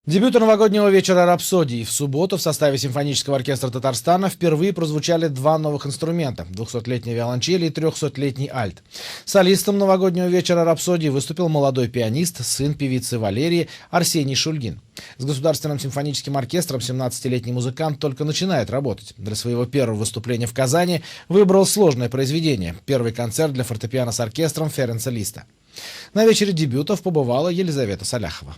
Дебюты новогоднего вечера «Рапсодии». В субботу в составе симфонического оркестра Татарстана впервые прозвучали два новых инструмента – 200-летняя виолончель и 300-летний альт. Солистом новогоднего вечера «Рапсодии» выступил молодой пианист, сын певицы Валерии Арсений Шульгин. С Государственным симфоническим оркестром 17-летний музыкант только начинает работать. Для своего первого выступления в Казани выбрал сложное произведение – первый концерт для фортепиано с оркестром Ференца Листа. На вечере дебютов побывала Елизавета Саляхова.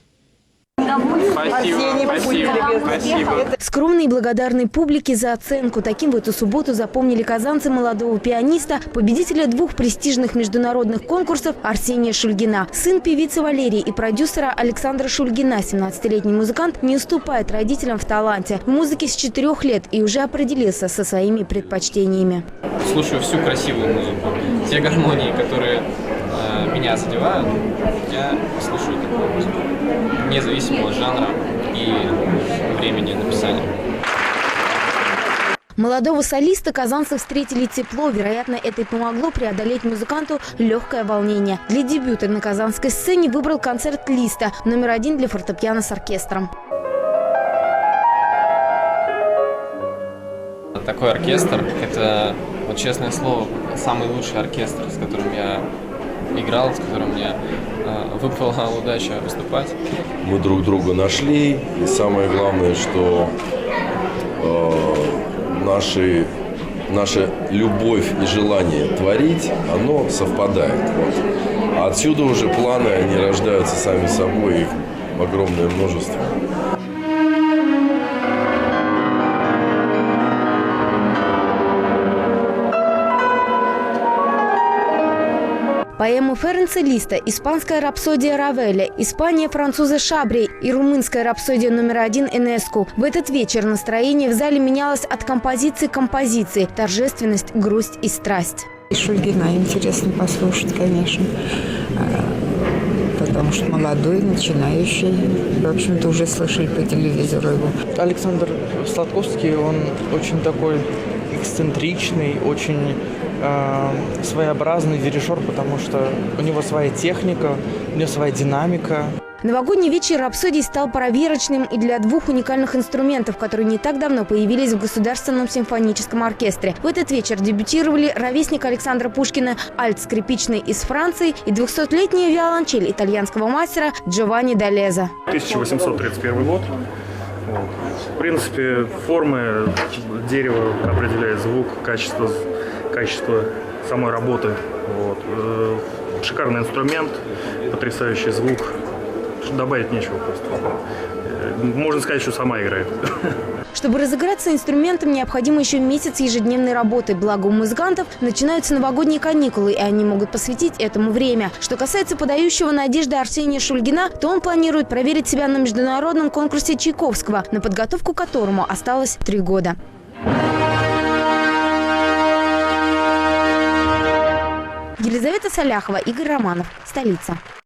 Спасибо. Скромной и благодарной публике за оценку. Таким в эту субботу запомнили казанцы молодого пианиста, победителя двух престижных международных конкурсов Арсения Шульгина. Сын певицы Валерии и продюсера Александра Шульгина, 17-летний музыкант, не уступает родителям в таланте. В музыке с 4 лет и уже определился со своими предпочтениями. Слушаю всю красивую музыку. Те гармонии, которые меня задевают, я слушаю такую музыку, независимо от жанра и времени написания. Молодого солиста казанцы встретили тепло. Вероятно, это и помогло преодолеть музыканту легкое волнение. Для дебюта на казанской сцене выбрал концерт Листа, номер 1 для фортепиано с оркестром. Такой оркестр – это, вот честное слово, самый лучший оркестр, с которым я играл, с которым мне выпала удача выступать. Мы друг друга нашли, и самое главное, что наша любовь и желание творить, оно совпадает. Вот. А отсюда уже планы, они рождаются сами собой, их огромное множество. Поэмы Ференца Листа, испанская рапсодия Равеля, Испания француза Шабри и румынская рапсодия номер 1 Энеску. В этот вечер настроение в зале менялось от композиции к композиции. Торжественность, грусть и страсть. Шульгина интересно послушать, конечно, потому что молодой, начинающий. В общем-то, уже слышали по телевизору его. Александр Сладковский, он очень такой эксцентричный, очень своеобразный дирижер, потому что у него своя техника, у него своя динамика. Новогодний вечер «Рапсодий» стал проверочным и для двух уникальных инструментов, которые не так давно появились в Государственном симфоническом оркестре. В этот вечер дебютировали ровесник Александра Пушкина альт скрипичный из Франции и 200-летняя виолончель итальянского мастера Джованни Далеза. 1831 год. В принципе, формы дерева определяет звук, качество самой работы. Вот. Шикарный инструмент, потрясающий звук. Добавить нечего просто. Можно сказать, что сама играет. Чтобы разыграться инструментом, необходимо еще месяц ежедневной работы. Благо у музыкантов начинаются новогодние каникулы, и они могут посвятить этому время. Что касается подающего надежды Арсения Шульгина, то он планирует проверить себя на международном конкурсе Чайковского, на подготовку к которому осталось 3 года. Елизавета Саляхова, Игорь Романов. Столица.